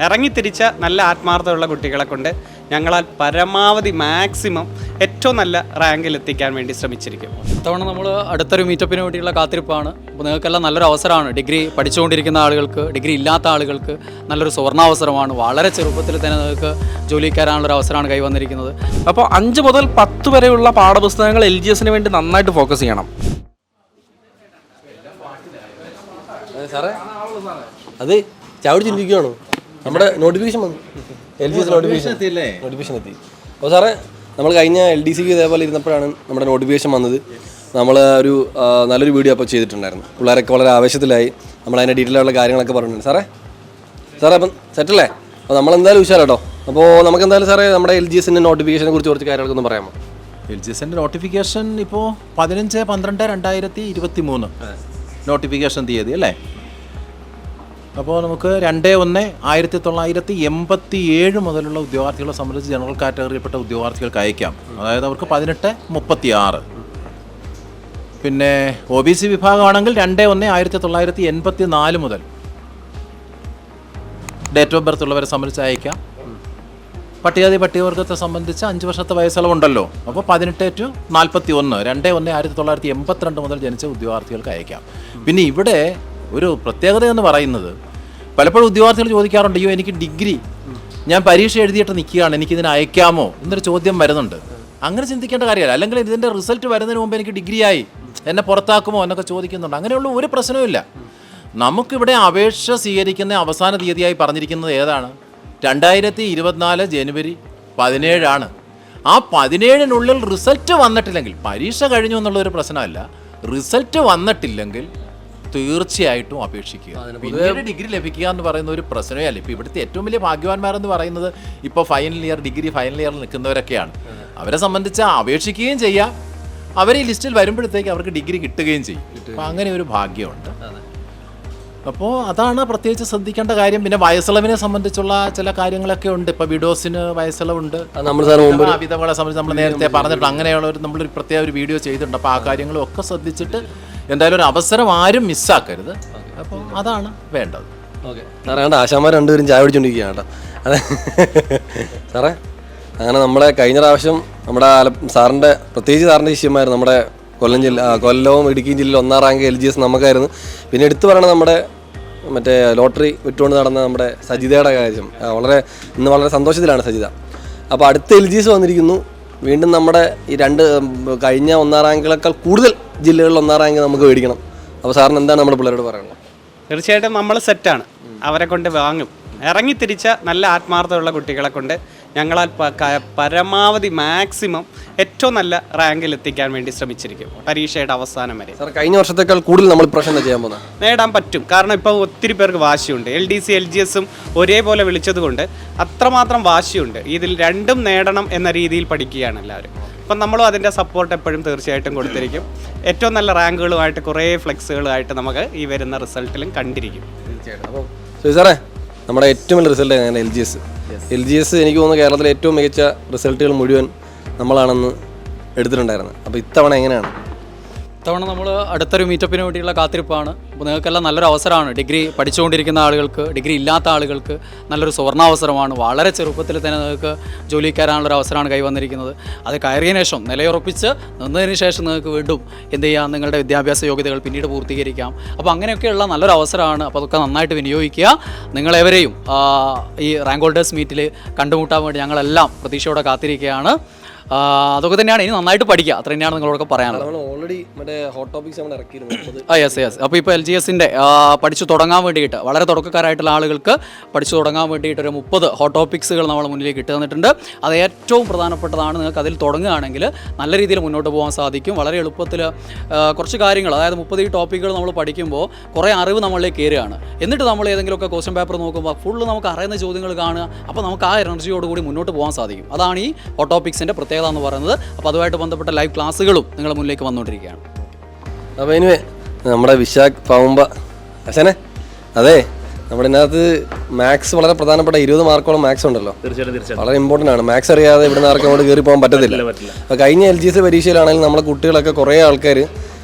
ഇറങ്ങിത്തിരിച്ച നല്ല ആത്മാർത്ഥമുള്ള കുട്ടികളെ കൊണ്ട് ഞങ്ങളാൽ പരമാവധി മാക്സിമം ഏറ്റവും നല്ല റാങ്കിൽ എത്തിക്കാൻ വേണ്ടി ശ്രമിച്ചിരിക്കും. ഇത്തവണ നമ്മൾ അടുത്തൊരു മീറ്റപ്പിന് വേണ്ടിയുള്ള കാത്തിരിപ്പാണ്. അപ്പോൾ നിങ്ങൾക്കെല്ലാം നല്ലൊരു അവസരമാണ്. ഡിഗ്രി പഠിച്ചുകൊണ്ടിരിക്കുന്ന ആളുകൾക്ക്, ഡിഗ്രി ഇല്ലാത്ത ആളുകൾക്ക് നല്ലൊരു സുവർണാവസരമാണ്. വളരെ ചെറുപ്പത്തിൽ തന്നെ നിങ്ങൾക്ക് ജോലി കയറാനുള്ളൊരു അവസരമാണ് കൈവന്നിരിക്കുന്നത്. അപ്പോൾ 5 മുതൽ 10 വരെയുള്ള പാഠപുസ്തകങ്ങൾ LGSന് വേണ്ടി നന്നായിട്ട് ഫോക്കസ് ചെയ്യണം. സാറേ അത് ചവിടി ചിന്തിക്കുകയാണോ? നമ്മുടെ നോട്ടിഫിക്കേഷൻ വന്നു, LGS നോട്ടിഫിക്കേഷൻ എത്തി. അപ്പോൾ സാറേ നമ്മൾ കഴിഞ്ഞ LDCക്ക് ഇതേപോലെ ഇരുന്നപ്പോഴാണ് നമ്മുടെ നോട്ടിഫിക്കേഷൻ വന്നത്. നമ്മൾ ഒരു നല്ലൊരു വീഡിയോ അപ്പോൾ ചെയ്തിട്ടുണ്ടായിരുന്നു. പിള്ളേരൊക്കെ വളരെ ആവേശത്തിലായി. നമ്മൾ അതിൻ്റെ ഡീറ്റെയിൽ ആയിട്ടുള്ള കാര്യങ്ങളൊക്കെ പറഞ്ഞിട്ടുണ്ട്. സാറേ അപ്പം സെറ്റല്ലേ? അപ്പോൾ നമ്മളെന്തായാലും ഉഷാർ കേട്ടോ. അപ്പോൾ നമുക്ക് എന്തായാലും സാറേ നമ്മുടെ LGSൻ്റെ നോട്ടിഫിക്കേഷനെ കുറിച്ച് കുറച്ച് കാര്യങ്ങളൊക്കെ പറയാമോ? LGSൻ്റെ നോട്ടിഫിക്കേഷൻ ഇപ്പോൾ 15/12/2023 നോട്ടിഫിക്കേഷൻ തീയതി അല്ലേ? അപ്പോൾ നമുക്ക് 2/1/1987 മുതലുള്ള ഉദ്യോഗാർത്ഥികളെ സംബന്ധിച്ച് ജനറൽ കാറ്റഗറിയിൽപ്പെട്ട ഉദ്യോഗാർത്ഥികൾക്ക് അയക്കാം. അതായത് അവർക്ക് 18/36. പിന്നെ OBC വിഭാഗമാണെങ്കിൽ 2/1/1984 മുതൽ ഡേറ്റ് ഓഫ് ബർത്ത് ഉള്ളവരെ സംബന്ധിച്ച് അയക്കാം. പട്ടികജാതി പട്ടികവർഗത്തെ സംബന്ധിച്ച് 5 വർഷത്തെ വയസ്സളവുണ്ടല്ലോ. അപ്പോൾ 18 to 41 2/1/1982 മുതൽ ജനിച്ച ഉദ്യോഗാർത്ഥികൾക്ക് അയക്കാം. പിന്നെ ഇവിടെ ഒരു പ്രത്യേകത എന്ന് പറയുന്നത്, പലപ്പോഴും ഉദ്യോഗാർത്ഥികൾ ചോദിക്കാറുണ്ട്, അയ്യോ എനിക്ക് ഡിഗ്രി, ഞാൻ പരീക്ഷ എഴുതിയിട്ട് നിൽക്കുകയാണ്, എനിക്കിതിനെ അയക്കാമോ എന്നൊരു ചോദ്യം വരുന്നുണ്ട്. അങ്ങനെ ചിന്തിക്കേണ്ട കാര്യമല്ല. അല്ലെങ്കിൽ ഇതിൻ്റെ റിസൾട്ട് വരുന്നതിന് മുമ്പ് എനിക്ക് ഡിഗ്രിയായി, എന്നെ പുറത്താക്കുമോ എന്നൊക്കെ ചോദിക്കുന്നുണ്ട്. അങ്ങനെയുള്ള ഒരു പ്രശ്നവുമില്ല. നമുക്കിവിടെ അപേക്ഷ സ്വീകരിക്കുന്ന അവസാന തീയതിയായി പറഞ്ഞിരിക്കുന്നത് ഏതാണ്? 2024 ജനുവരി 17 ആ 17-നുള്ളിൽ റിസൾട്ട് വന്നിട്ടില്ലെങ്കിൽ, പരീക്ഷ കഴിഞ്ഞു എന്നുള്ളൊരു പ്രശ്നമല്ല, റിസൾട്ട് വന്നിട്ടില്ലെങ്കിൽ തീർച്ചയായിട്ടും അപേക്ഷിക്കുക. പിന്നീട് ഡിഗ്രി ലഭിക്കുക എന്ന് പറയുന്ന ഒരു പ്രശ്നമേ അല്ല. ഇപ്പോൾ ഇവിടുത്തെ ഏറ്റവും വലിയ ഭാഗ്യവാന്മാരെന്ന് പറയുന്നത് ഇപ്പോൾ ഫൈനൽ ഇയർ, ഡിഗ്രി ഫൈനൽ ഇയറിൽ നിൽക്കുന്നവരൊക്കെയാണ്. അവരെ സംബന്ധിച്ച് അപേക്ഷിക്കുകയും ചെയ്യാം, അവർ ഈ ലിസ്റ്റിൽ വരുമ്പോഴത്തേക്ക് അവർക്ക് ഡിഗ്രി കിട്ടുകയും ചെയ്യും. അപ്പോൾ അങ്ങനെ ഒരു ഭാഗ്യമുണ്ട്. അപ്പോൾ അതാണ് പ്രത്യേകിച്ച് ശ്രദ്ധിക്കേണ്ട കാര്യം. പിന്നെ വയസ്സളവിനെ സംബന്ധിച്ചുള്ള ചില കാര്യങ്ങളൊക്കെ ഉണ്ട്. ഇപ്പോൾ വിഡോസിന് വയസ്സളവുണ്ട്, വിധവകളെ സംബന്ധിച്ച് നമ്മൾ നേരത്തെ പറഞ്ഞിട്ടുണ്ട്. അങ്ങനെയുള്ള നമ്മളൊരു പ്രത്യേക ഒരു വീഡിയോ ചെയ്തിട്ടുണ്ട്. അപ്പോൾ ആ കാര്യങ്ങളും ഒക്കെ ശ്രദ്ധിച്ചിട്ട് എന്തായാലും ഒരു അവസരം ആരും മിസ്സാക്കരുത്. അപ്പോൾ അതാണ് വേണ്ടത്. ഓക്കെ സാറേ, കണ്ട ആശാന്മാർ രണ്ടുപേരും ചായ പിടിച്ചുകൊണ്ടിരിക്കുകയാണ് കേട്ടോ. അതെ സാറേ, അങ്ങനെ നമ്മുടെ കഴിഞ്ഞ പ്രാവശ്യം നമ്മുടെ സാറിൻ്റെ, പ്രത്യേകിച്ച് സാറിൻ്റെ ശിഷ്യന്മാർ നമ്മുടെ കൊല്ലവും ഇടുക്കിയും ജില്ലയിൽ 1ാം റാങ്ക് LGS നമുക്കായിരുന്നു. പിന്നെ എടുത്തു പറയണത് നമ്മുടെ മറ്റേ ലോട്ടറി വിറ്റുകൊണ്ട് നടന്ന നമ്മുടെ സജിതയുടെ കാര്യം. ഇന്ന് വളരെ സന്തോഷത്തിലാണ് സജിത. അപ്പോൾ അടുത്ത LGS വന്നിരിക്കുന്നു. വീണ്ടും നമ്മുടെ ഈ കഴിഞ്ഞ 1ാം റാങ്കുകളേക്കാൾ കൂടുതൽ ജില്ലകളിൽ 1ാം റാങ്ക് നമുക്ക് മേടിക്കണം. അപ്പോൾ സാറിന് എന്താണ് നമ്മുടെ പിള്ളേരോട് പറയുന്നത്? തീർച്ചയായിട്ടും നമ്മൾ സെറ്റാണ്, അവരെ കൊണ്ട് വാങ്ങും. ഇറങ്ങിത്തിരിച്ച നല്ല ആത്മാർത്ഥമുള്ള കുട്ടികളെ കൊണ്ട് ഞങ്ങളാൽ പരമാവധി മാക്സിമം ഏറ്റവും നല്ല റാങ്കിൽ എത്തിക്കാൻ വേണ്ടി ശ്രമിച്ചിരിക്കും പരീക്ഷയുടെ അവസാനം വരെ. സാർ, കഴിഞ്ഞ വർഷത്തേക്കാൾ കൂടുതൽ നമ്മൾ പ്രശ്നം ചെയ്യാൻ പോകുന്നത് നേടാൻ പറ്റും. കാരണം ഇപ്പോൾ ഒത്തിരി പേർക്ക് വാശിയുണ്ട്. LDC LGSും ഒരേപോലെ വിളിച്ചതുകൊണ്ട് അത്രമാത്രം വാശിയുണ്ട്. ഇതിൽ രണ്ടും നേടണം എന്ന രീതിയിൽ പഠിക്കുകയാണ് എല്ലാവരും. അപ്പം നമ്മളും അതിൻ്റെ സപ്പോർട്ട് എപ്പോഴും തീർച്ചയായിട്ടും കൊടുത്തിരിക്കും. ഏറ്റവും നല്ല റാങ്കുകളുമായിട്ട് കുറേ ഫ്ലെക്സുകളുമായിട്ട് നമുക്ക് ഈ വരുന്ന റിസൾട്ടിലും കണ്ടിരിക്കും. അപ്പോൾ സാറേ, നമ്മുടെ ഏറ്റവും വലിയ റിസൾട്ട് LGS എനിക്ക് തോന്നുന്നു കേരളത്തിലെ ഏറ്റവും മികച്ച റിസൾട്ടുകൾ മുഴുവൻ നമ്മളാണെന്ന് എടുത്തിട്ടുണ്ടായിരുന്നത്. അപ്പോൾ ഇത്തവണ എങ്ങനെയാണ്? ഇത്തവണ നമ്മൾ അടുത്തൊരു മീറ്റപ്പിന് വേണ്ടിയുള്ള കാത്തിരിപ്പാണ്. അപ്പോൾ നിങ്ങൾക്കെല്ലാം നല്ലൊരു അവസരമാണ്. ഡിഗ്രി പഠിച്ചുകൊണ്ടിരിക്കുന്ന ആളുകൾക്ക്, ഡിഗ്രി ഇല്ലാത്ത ആളുകൾക്ക് നല്ലൊരു സുവർണാവസരമാണ്. വളരെ ചെറുപ്പത്തിൽ തന്നെ നിങ്ങൾക്ക് ജോലി കയറാനുള്ളൊരു അവസരമാണ് കൈവന്നിരിക്കുന്നത്. അത് കയറിയതിനു ശേഷം നിലയുറപ്പിച്ച് നിന്നതിന് ശേഷം നിങ്ങൾക്ക് വീണ്ടും എന്ത് ചെയ്യാം, നിങ്ങളുടെ വിദ്യാഭ്യാസ യോഗ്യതകൾ പിന്നീട് പൂർത്തീകരിക്കാം. അപ്പോൾ അങ്ങനെയൊക്കെയുള്ള നല്ലൊരു അവസരമാണ്. അപ്പോൾ അതൊക്കെ നന്നായിട്ട് വിനിയോഗിക്കുക. നിങ്ങളെവരെയും ഈ റാങ്ക് ഹോൾഡേഴ്സ് മീറ്റിൽ കണ്ടുമുട്ടാൻ വേണ്ടി ഞങ്ങളെല്ലാം പ്രതീക്ഷയോടെ കാത്തിരിക്കുകയാണ്. അതൊക്കെ തന്നെയാണ്. ഇനി നന്നായിട്ട് പഠിക്കുക, അത്ര തന്നെയാണ് നിങ്ങളോടൊക്കെ പറയാനുള്ളത്. യെസ്. അപ്പോൾ ഇപ്പോൾ LGSൻ്റെ പഠിച്ചു തുടങ്ങാൻ വേണ്ടിയിട്ട്, വളരെ തുടക്കക്കാരായിട്ടുള്ള ആളുകൾക്ക് പഠിച്ചു തുടങ്ങാൻ വേണ്ടിയിട്ട് ഒരു 30 ഹോട്ട് ടോപ്പിക്സുകൾ നമ്മൾ മുന്നിലേക്ക് ഇട്ട് തന്നിട്ടുണ്ട്. അത് ഏറ്റവും പ്രധാനപ്പെട്ടതാണ്. നിങ്ങൾക്ക് അതിൽ തുടങ്ങുകയാണെങ്കിൽ നല്ല രീതിയിൽ മുന്നോട്ട് പോകാൻ സാധിക്കും. വളരെ എളുപ്പത്തിൽ കുറച്ച് കാര്യങ്ങൾ, അതായത് 30 ടോപ്പിക്കുകൾ നമ്മൾ പഠിക്കുമ്പോൾ കുറേ അറിവ് നമ്മളിലേക്ക് കയറുകയാണ്. എന്നിട്ട് നമ്മൾ ഏതെങ്കിലുമൊക്കെ ക്വസ്റ്റ്യൻ പേപ്പർ നോക്കുമ്പോൾ ഫുള്ള് നമുക്ക് അറിയുന്ന ചോദ്യങ്ങൾ കാണുക. അപ്പോൾ നമുക്ക് ആ എനർജിയോടുകൂടി മുന്നോട്ട് പോകാൻ സാധിക്കും. അതാണ് ഈ ഹോട്ട് ടോപ്പിക്സിൻ്റെ പ്രത്യേകത എന്ന് പറയുന്നത്. അപ്പോൾ അതുമായിട്ട് ബന്ധപ്പെട്ട ലൈവ് ക്ലാസ്സുകളും നിങ്ങളുടെ മുന്നിലേക്ക് വന്നുകൊണ്ടിരിക്കുകയാണ്. അപ്പോൾ ഇനി നമ്മുടെ വിശാഖ് പാവുമ്പ അച്ഛനെ, അതെ, നമ്മുടെ ഇതിനകത്ത് മാത്സ് വളരെ പ്രധാനപ്പെട്ട 20 മാർക്കോളം മാത്സ് ഉണ്ടല്ലോ. വളരെ ഇമ്പോർട്ടൻ്റ് ആണ്. മാത്സ് അറിയാതെ ഇവിടെ നിന്ന് ആർക്കും അങ്ങോട്ട് കയറി പോകാൻ പറ്റത്തില്ല. അപ്പോൾ കഴിഞ്ഞ LGS പരീക്ഷയിലാണെങ്കിൽ നമ്മുടെ കുട്ടികളൊക്കെ കുറേ ആൾക്കാർ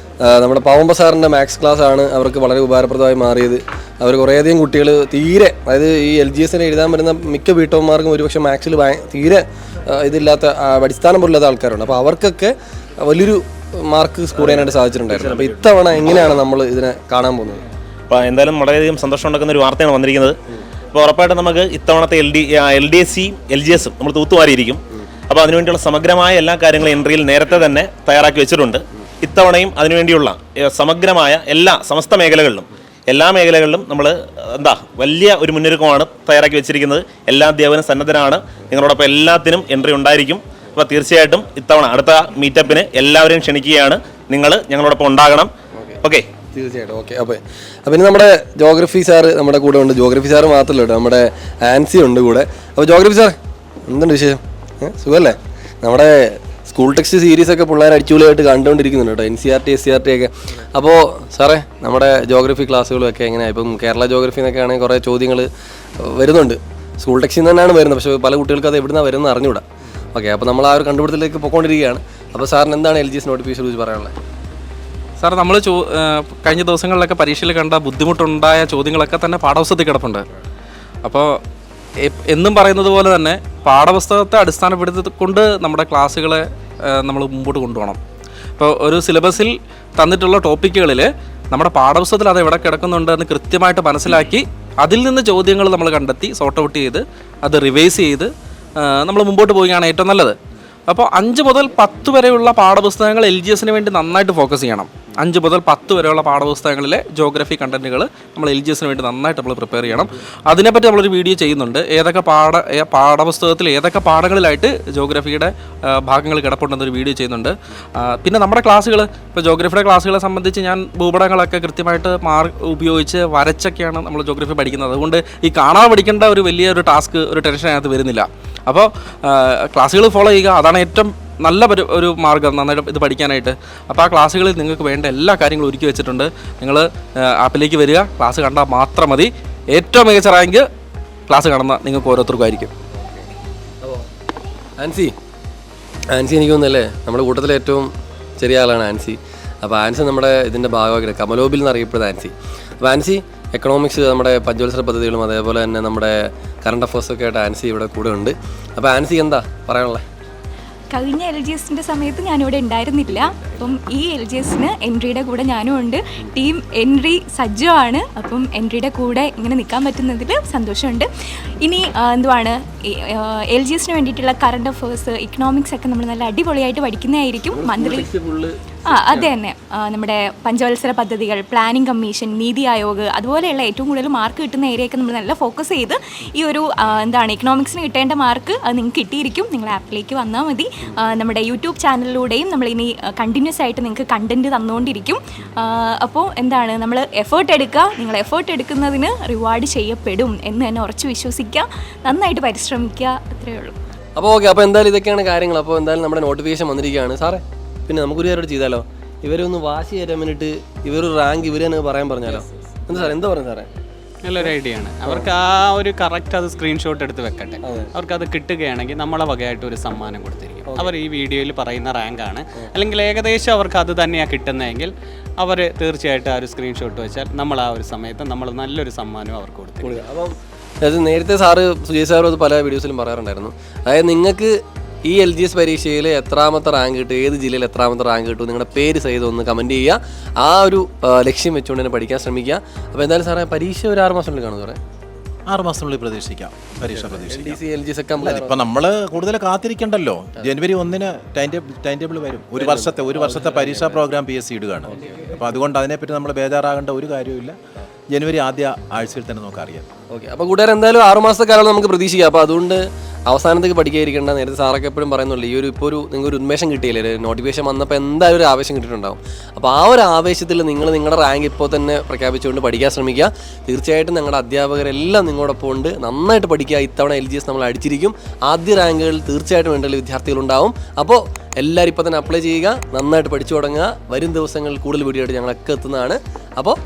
നമ്മുടെ പാവുമ്പ സാറിൻ്റെ മാത്സ് ക്ലാസ് ആണ് അവർക്ക് വളരെ ഉപകാരപ്രദമായി മാറിയത്. അവർ കുറേയധികം കുട്ടികൾ തീരെ, അതായത് ഈ LGS എഴുതാൻ വരുന്ന മിക്ക വീട്ടമ്മമാർക്കും ഒരുപക്ഷെ മാത്സിൽ തീരെ ഇതില്ലാത്ത അടിസ്ഥാനം പോലില്ലാത്ത ആൾക്കാരുണ്ട്. അപ്പോൾ അവർക്കൊക്കെ വലിയൊരു മാർക്ക് സ്കോർ ചെയ്യാനായിട്ട് സാധിച്ചിട്ടുണ്ടായിരുന്നു. അപ്പോൾ ഇത്തവണ എങ്ങനെയാണ് നമ്മൾ ഇതിനെ കാണാൻ പോകുന്നത്? അപ്പോൾ എന്തായാലും വളരെയധികം സന്തോഷം ഉണ്ടാക്കുന്ന ഒരു വാർത്തയാണ് വന്നിരിക്കുന്നത്. അപ്പോൾ ഉറപ്പായിട്ടും നമുക്ക് ഇത്തവണത്തെ LDSയും LGSും നമ്മൾ തൂത്തുവാരിയിരിക്കും. അപ്പോൾ അതിനുവേണ്ടിയുള്ള സമഗ്രമായ എല്ലാ കാര്യങ്ങളും എൻട്രിയിൽ നേരത്തെ തന്നെ തയ്യാറാക്കി വെച്ചിട്ടുണ്ട്. ഇത്തവണയും അതിനുവേണ്ടിയുള്ള സമഗ്രമായ സമസ്ത എല്ലാ മേഖലകളിലും നമ്മൾ വലിയ ഒരു മുന്നൊരുക്കമാണ് തയ്യാറാക്കി വെച്ചിരിക്കുന്നത്. എല്ലാ അധ്യാപകരും സന്നദ്ധരാണ്. നിങ്ങളോടൊപ്പം എല്ലാത്തിനും എൻട്രി ഉണ്ടായിരിക്കും. അപ്പോൾ തീർച്ചയായിട്ടും ഇത്തവണ അടുത്ത മീറ്റപ്പിന് എല്ലാവരെയും ക്ഷണിക്കുകയാണ്. നിങ്ങൾ ഞങ്ങളോടൊപ്പം ഉണ്ടാകണം. ഓക്കെ, തീർച്ചയായിട്ടും. ഓക്കെ, അപ്പോൾ ഇനി നമ്മുടെ ജോഗ്രഫി സാറ് നമ്മുടെ കൂടെ ഉണ്ട്. ജോഗ്രഫി സാറ് മാത്രമല്ല കേട്ടോ, നമ്മുടെ ആൻസി ഉണ്ട് കൂടെ. അപ്പോൾ ജോഗ്രഫി സാർ, എന്തുണ്ട് വിഷയം? സുഖമല്ലേ? നമ്മുടെ സ്കൂൾ ടെക്സ്റ്റ് സീരീസൊക്കെ പിള്ളേർ അടിച്ചുപൊളിയായിട്ട് കണ്ടുകൊണ്ടിരിക്കുന്നുണ്ട് കേട്ടോ, NCERT SCERT ഒക്കെ. അപ്പോൾ സാറേ, നമ്മുടെ ജോഗ്രഫി ക്ലാസ്സുകളൊക്കെ എങ്ങനെയാണ്? ഇപ്പം കേരള ജോഗ്രഫി എന്നൊക്കെ ആണെങ്കിൽ കുറേ ചോദ്യങ്ങൾ വരുന്നുണ്ട്. സ്കൂൾ ടെക്സ്റ്റിൽ നിന്ന് തന്നെയാണ് വരുന്നത്, പക്ഷേ പല കുട്ടികൾക്ക് അത് എവിടുന്നാണ് വരുന്നത് അറിഞ്ഞൂടാ. ഓക്കെ, അപ്പോൾ നമ്മൾ ആ ഒരു കണ്ടുപിടുത്തത്തിലേക്ക് പോയിക്കൊണ്ടിരിക്കുകയാണ്. അപ്പോൾ സാറിന് എന്താണ് LGS നോട്ടിഫിക്കേഷൻ കുറിച്ച് പറയാനുള്ളത്? സാർ, നമ്മൾ കഴിഞ്ഞ ദിവസങ്ങളിലൊക്കെ പരീക്ഷയിൽ കണ്ട ബുദ്ധിമുട്ടുണ്ടായ ചോദ്യങ്ങളൊക്കെ തന്നെ പാഠപുസ്തകത്തിൽ കിടപ്പുണ്ട്. അപ്പോൾ എന്നും പറയുന്നത് പോലെ തന്നെ പാഠപുസ്തകത്തെ അടിസ്ഥാനപ്പെടുത്തിക്കൊണ്ട് നമ്മുടെ ക്ലാസ്സുകളെ നമ്മൾ മുമ്പോട്ട് കൊണ്ടുപോകണം. ഇപ്പോൾ ഒരു സിലബസിൽ തന്നിട്ടുള്ള ടോപ്പിക്കുകളിൽ നമ്മുടെ പാഠപുസ്തകത്തിൽ അത് എവിടെ കിടക്കുന്നുണ്ട് എന്ന് കൃത്യമായിട്ട് മനസ്സിലാക്കി അതിൽ നിന്ന് ചോദ്യങ്ങൾ നമ്മൾ കണ്ടെത്തി സോർട്ട് ഔട്ട് ചെയ്ത് അത് റിവൈസ് ചെയ്ത് നമ്മൾ മുമ്പോട്ട് പോവുകയാണ് ഏറ്റവും നല്ലത്. അപ്പോൾ 5 മുതൽ 10 വരെയുള്ള പാഠപുസ്തകങ്ങൾ LGSന് വേണ്ടി നന്നായിട്ട് ഫോക്കസ് ചെയ്യണം. 5 മുതൽ 10 വരെയുള്ള പാഠപുസ്തകങ്ങളിലെ ജോഗ്രഫി കണ്ടന്റുകൾ നമ്മൾ LGSന് വേണ്ടി നന്നായിട്ട് നമ്മൾ പ്രിപ്പയർ ചെയ്യണം. അതിനെപ്പറ്റി നമ്മളൊരു വീഡിയോ ചെയ്യുന്നുണ്ട്. ഏതൊക്കെ പാഠപുസ്തകത്തിൽ ഏതൊക്കെ പാഠങ്ങളിലായിട്ട് ജോഗ്രഫിയുടെ ഭാഗങ്ങൾ കിടപ്പുണ്ടെന്നൊരു വീഡിയോ ചെയ്യുന്നുണ്ട്. പിന്നെ നമ്മുടെ ക്ലാസ്സുകൾ, ഇപ്പോൾ ജോഗ്രഫിയുടെ ക്ലാസ്സുകളെ സംബന്ധിച്ച് ഞാൻ ഭൂപടങ്ങളൊക്കെ കൃത്യമായിട്ട് ഉപയോഗിച്ച് വരച്ചൊക്കെയാണ് നമ്മൾ ജോഗ്രഫി പഠിക്കുന്നത്. അതുകൊണ്ട് ഈ കാണാതെ പഠിക്കേണ്ട ഒരു വലിയൊരു ടാസ്ക്, ഒരു ടെൻഷൻ അതിനകത്ത് വരുന്നില്ല. അപ്പോൾ ക്ലാസ്സുകൾ ഫോളോ ചെയ്യുക, അതാണ് ഏറ്റവും നല്ല ഒരു മാർഗ്ഗം നന്നായിട്ട് ഇത് പഠിക്കാനായിട്ട്. അപ്പോൾ ആ ക്ലാസ്സുകളിൽ നിങ്ങൾക്ക് വേണ്ട എല്ലാ കാര്യങ്ങളും ഒരുക്കി വെച്ചിട്ടുണ്ട്. നിങ്ങൾ ആപ്പിലേക്ക് വരിക, ക്ലാസ് കണ്ടാൽ മാത്രം മതി. ഏറ്റവും മികച്ച റാങ്ക് ക്ലാസ് കാണുന്ന നിങ്ങൾക്ക് ഓരോരുത്തർക്കും ആയിരിക്കും. ആൻസി എനിക്ക് തോന്നുന്നല്ലേ നമ്മുടെ കൂട്ടത്തിലെ ഏറ്റവും ചെറിയ ആളാണ് ആൻസി. അപ്പോൾ ആൻസി നമ്മുടെ ഇതിൻ്റെ ഭാഗമായിട്ട് കമലോബിൽ എന്നറിയപ്പെടുന്ന ആൻസി. അപ്പോൾ ആൻസി എക്കണോമിക്സ്, നമ്മുടെ പഞ്ചവത്സര പദ്ധതികളും അതേപോലെ തന്നെ നമ്മുടെ കറണ്ട് അഫയേഴ്സൊക്കെ ആയിട്ട് ആൻസി ഇവിടെ കൂടെ ഉണ്ട്. അപ്പോൾ ആൻസി എന്താ പറയാനുള്ളത്? കഴിഞ്ഞ LGSൻ്റെ സമയത്ത് ഞാനിവിടെ ഉണ്ടായിരുന്നില്ല. അപ്പം ഈ LGSന് എൻട്രിയുടെ കൂടെ ഞാനും ഉണ്ട്. ടീം എൻട്രി സജ്ജമാണ്. അപ്പം എൻട്രിയുടെ കൂടെ ഇങ്ങനെ നിൽക്കാൻ പറ്റുന്നതിൽ സന്തോഷമുണ്ട്. ഇനി എന്തുവാണ് LGSന് വേണ്ടിയിട്ടുള്ള കറണ്ട് അഫയേഴ്സ്, ഇക്കണോമിക്സ് ഒക്കെ നമ്മൾ നല്ല അടിപൊളിയായിട്ട് പഠിക്കുന്നതായിരിക്കും. മന്ത്ലി അത് തന്നെ നമ്മുടെ പഞ്ചവത്സര പദ്ധതികൾ, പ്ലാനിംഗ് കമ്മീഷൻ, നീതി ആയോഗ്, അതുപോലെയുള്ള ഏറ്റവും കൂടുതൽ മാർക്ക് കിട്ടുന്ന ഏരിയയൊക്കെ നമ്മൾ നല്ല ഫോക്കസ് ചെയ്ത് ഈ ഒരു ഇക്കണോമിക്സിന് കിട്ടേണ്ട മാർക്ക് അത് നിങ്ങൾക്ക് കിട്ടിയിരിക്കും. നിങ്ങൾ ആപ്പിലേക്ക് വന്നാൽ മതി. നമ്മുടെ യൂട്യൂബ് ചാനലിലൂടെയും നമ്മളിനി കണ്ടിന്യൂസ് ആയിട്ട് നിങ്ങൾക്ക് കണ്ടൻറ്റ് തന്നുകൊണ്ടിരിക്കും. അപ്പോൾ നമ്മൾ എഫേർട്ട് എടുക്കുക. നിങ്ങൾ എഫേർട്ട് എടുക്കുന്നതിന് റിവാർഡ് ചെയ്യപ്പെടും എന്ന് തന്നെ ഉറച്ചു വിശ്വസിക്കുക. നന്നായിട്ട് പരിശ്രമിക്കുക. അത്രയേ ഉള്ളൂ. അപ്പോൾ ഓക്കെ, അപ്പോൾ എന്തായാലും ഇതൊക്കെയാണ് കാര്യങ്ങൾ. അപ്പോൾ എന്തായാലും നമ്മുടെ നോട്ടിഫിക്കേഷൻ വന്നിരിക്കുകയാണ്. സാറേ, പിന്നെ നമുക്കൊരു കാര്യം ചെയ്താലോ, ഇവരൊന്ന് വാശി തരാൻ വേണ്ടിയിട്ട് ഇവരൊരു റാങ്ക് ഇവർ തന്നെ പറയാൻ പറഞ്ഞാലോ? എന്താ സാറേ, എന്താ പറയുന്നത് സാറേ? നല്ലൊരു ഐഡിയ ആണ്. അവർക്ക് ആ ഒരു കറക്റ്റ് അത് സ്ക്രീൻഷോട്ട് എടുത്ത് വെക്കട്ടെ. അവർക്കത് കിട്ടുകയാണെങ്കിൽ നമ്മളെ വകയായിട്ട് ഒരു സമ്മാനം കൊടുത്തിരിക്കും. അവർ ഈ വീഡിയോയിൽ പറയുന്ന റാങ്കാണ്, അല്ലെങ്കിൽ ഏകദേശം അവർക്ക് അത് തന്നെയാണ് കിട്ടുന്നതെങ്കിൽ അവർ തീർച്ചയായിട്ടും ആ ഒരു സ്ക്രീൻഷോട്ട് വെച്ചാൽ നമ്മൾ ആ ഒരു സമയത്ത് നമ്മൾ നല്ലൊരു സമ്മാനം അവർക്ക് കൊടുത്തിരിക്കും. അപ്പം അത് നേരത്തെ സാറ് സുജയ് സാറും അത് പല വീഡിയോസിലും പറയാറുണ്ടായിരുന്നു. അതായത് നിങ്ങൾക്ക് ഈ LGS പരീക്ഷയിൽ എത്രാമത്തെ റാങ്ക് കിട്ടും, ഏത് ജില്ലയിൽ എത്രാമത്തെ റാങ്ക് കിട്ടും, നിങ്ങളുടെ പേര് സഹിതം ഒന്ന് കമൻറ്റ് ചെയ്യുക. ആ ഒരു ലക്ഷ്യം വെച്ചുകൊണ്ട് തന്നെ പഠിക്കാൻ ശ്രമിക്കുക. അപ്പോൾ എന്തായാലും സാറേ, പരീക്ഷ ഒരു 6 മാസത്തിനുള്ളിൽ കാണും സാറേ? 6 മാസത്തിനുള്ളിൽ പ്രതീക്ഷിക്കാം, പരീക്ഷ പ്രതീക്ഷിക്കാം. LGS ഒക്കെ ഇപ്പം നമ്മൾ കൂടുതൽ കാത്തിരിക്കണ്ടല്ലോ. ജനുവരി 1 ടൈം ടേബിൾ വരും. ഒരു വർഷത്തെ പരീക്ഷാ പ്രോഗ്രാം PSC ഇടുകയാണ്. അപ്പോൾ അതുകൊണ്ട് അതിനെപ്പറ്റി നമ്മൾ ബേജാറാകേണ്ട ഒരു കാര്യമില്ല. ജനുവരി ആദ്യ ആഴ്ചയിൽ തന്നെ നമുക്ക് അറിയാം. ഓക്കെ, അപ്പോൾ കൂട്ടുകാർ എന്തായാലും 6 മാസത്തെ കാലം നമുക്ക് പ്രതീക്ഷിക്കാം. അപ്പോൾ അതുകൊണ്ട് അവസാനത്തേക്ക് പഠിക്കാതിരിക്കേണ്ട. നേരത്തെ സാറൊക്കെ എപ്പോഴും പറയുന്നുള്ളൂ, ഇപ്പോൾ നിങ്ങൾക്കൊരു ഉന്മേഷം കിട്ടിയില്ലേ, നോട്ടിഫിക്കേഷൻ വന്നപ്പോൾ എന്തായാലും ഒരു ആവേശം കിട്ടിയിട്ടുണ്ടാവും. അപ്പോൾ ആ ഒരു ആവേശത്തിൽ നിങ്ങൾ നിങ്ങളുടെ റാങ്ക് ഇപ്പോൾ തന്നെ പ്രഖ്യാപിച്ചുകൊണ്ട് പഠിക്കാൻ ശ്രമിക്കുക. തീർച്ചയായിട്ടും ഞങ്ങളുടെ അധ്യാപകരെല്ലാം നിങ്ങളോടൊപ്പം ഉണ്ട്. നന്നായിട്ട് പഠിക്കുക. ഇത്തവണ LGS നമ്മൾ അടിച്ചിരിക്കും. ആദ്യ റാങ്കുകളിൽ തീർച്ചയായിട്ടും വേണ്ട വിദ്യാർത്ഥികളുണ്ടാവും. അപ്പോൾ എല്ലാവരും ഇപ്പോൾ തന്നെ അപ്ലൈ ചെയ്യുക, നന്നായിട്ട് പഠിച്ചു തുടങ്ങുക. വരും ദിവസങ്ങളിൽ കൂടുതൽ വീഡിയോ ആയിട്ട് ഞങ്ങളൊക്കെ എത്തുന്നതാണ്. അപ്പോൾ